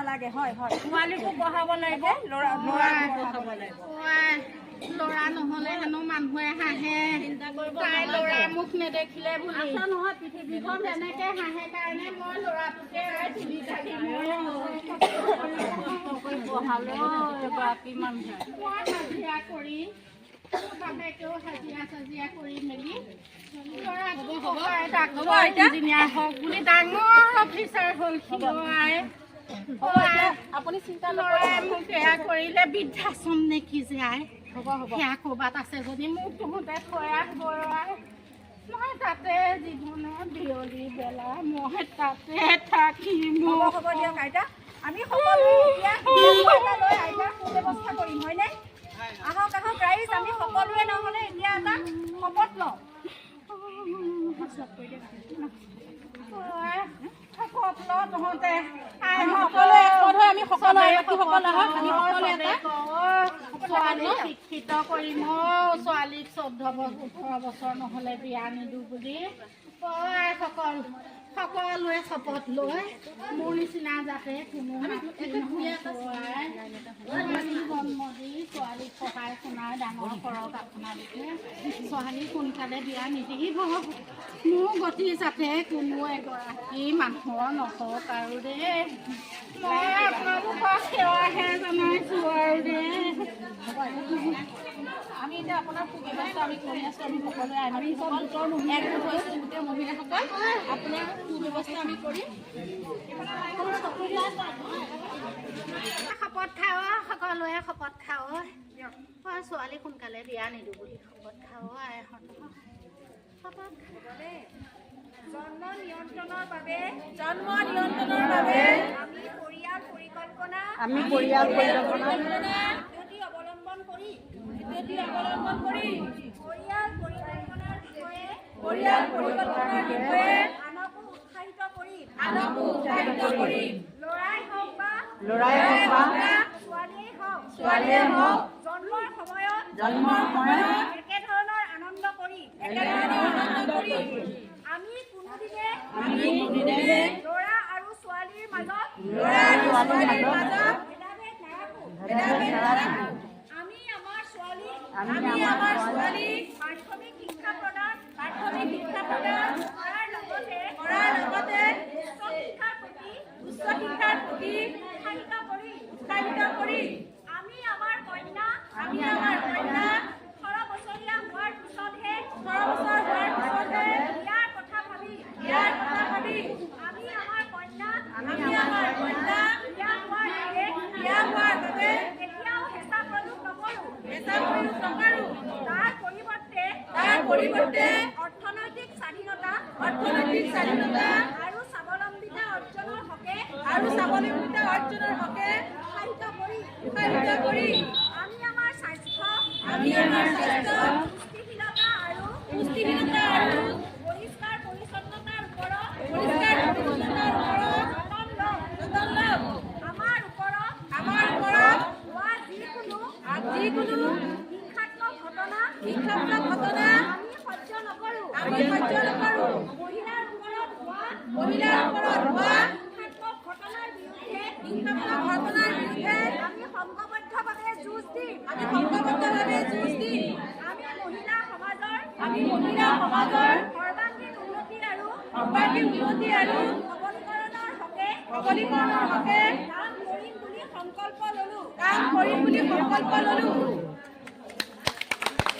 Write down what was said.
নালাগে হয় হয় ছোৱালীকো পঢ়াব লাগিব ল'ৰা পঢ়াব লাগিব ল'ৰা নহ'লে হেনো মানুহে হাঁহে তাই ল'ৰা মুখ নেদেখিলে বুলি আছা নহয় পৃথিৱীখন এনেকৈ হাঁহে কাৰণে মই ল'ৰাটোকে তুলি থাকি পঢ়ালে এগৰাকী মানুহে মই হাজিৰা কৰি বাপেকেও হাজিৰা চাজিৰা কৰি মেলি ইঞ্জিনিয়াৰ হওক বুলি ডাঙৰ অফিচাৰ হ'ল আপুনি চিন্তা ল'ৰাই মোক সেয়া কৰিলে বৃদ্ধাশ্ৰম নেকি যায় সেয়া ক'ৰবাত আছে যদি মোক তহঁতে থৈ আহিব মই তাতে জীৱনৰ বিয়লি বেলা মই তাতে থাকিম হ'ব দিয়ক আইতা আমি সকলো লৈ আইতাৰ সুব্যৱস্থা কৰিম হয়নে আহক আহক ৰাইজ আমি সকলোৱে নহ'লে এতিয়া এটা শপত লওঁ তহঁতে ছোৱালী শিক্ষিত কৰিম ছোৱালীক 14-18 বছৰ নহ'লে বিয়া নিদিওঁ বুলি সকলোৱে শপত লৈ মোৰ নিচিনা যাতে কোনো জন্ম দি ছোৱালীক সহায় শুনাই ডাঙৰ কৰক আপোনালোকে ছোৱালী সোনকালে বিয়া নিদিব মোৰ গতি যাতে কোনো এগৰাকী মানুহৰ নহওক আৰু দেই মই আপোনালোকক সেৱাহে জনাইছোঁ আৰু দেই আমি এতিয়া আপোনাৰ সুব্যৱস্থা আমি কৰি আছোঁ আমি সকলোৱে আমি গোটৰ গোটেই মহিলাসকল আপোনাৰ সুব্যৱস্থা আমি কৰিম শপত খাওঁ সকলোৱে শপত খাওঁ ছোৱালী সোনকালে বিয়া নিদিওঁ বুলি শপত খাওঁ শপত জন্ম নিয়ন্ত্ৰণৰ বাবে আমি পৰিয়াল পৰিকল্পনা পদ্ধতি অৱলম্বন কৰি পৰিয়াল পৰিকল্পনাৰ বিষয়ে আনকো উৎসাহিত কৰি ল'ৰাই হওক বা ছোৱালীয়ে হওক জন্মৰ সময়ত একেধৰণৰ আনন্দ কৰি আমি কোনোদিনে ল'ৰা আৰু ছোৱালীৰ মাজত ভেদাভেদ নাৰাখোঁ আমি আমাৰ ছোৱালীক প্ৰাথমিক শিক্ষা প্ৰদান কৰাৰ লগতে উচ্চ শিক্ষাৰ প্ৰতি উৎসাহিত কৰি আমি আমাৰ কন্যা 18 বছৰীয়া হোৱাৰ পিছতহে বিয়াৰ কথা ভাবি আমি আমাৰ কন্যা বিয়া হোৱাৰ বাবে কেতিয়াও হেঁচা প্ৰয়োগ নকৰোঁ তাৰ পৰিৱৰ্তে অৰ্থনৈতিক স্বাধীনতা আৰু স্বাৱলম্বিতা অৰ্জনৰ হকে উৎসাহিত কৰি আমি আমাৰ স্বাস্থ্য পুষ্টিহীনতা আৰু পৰিষ্কাৰ পৰিচ্ছন্নতাৰ ওপৰত যতন লওঁ আমাৰ ওপৰত হোৱা যিকোনো হিংসাত্মক ঘটনা আমি সহ্য নকৰোঁ মহিলাৰ ওপৰত হোৱা হিংসাত্মক ঘটনাৰ বিৰুদ্ধে আমি সংঘবদ্ধভাৱে যুঁজ দিম আমি মহিলা সমাজৰ সৰ্বাংগীন উন্নতি আৰু সবলীকৰণৰ হকে কাম কৰিম বুলি সংকল্প ললোঁ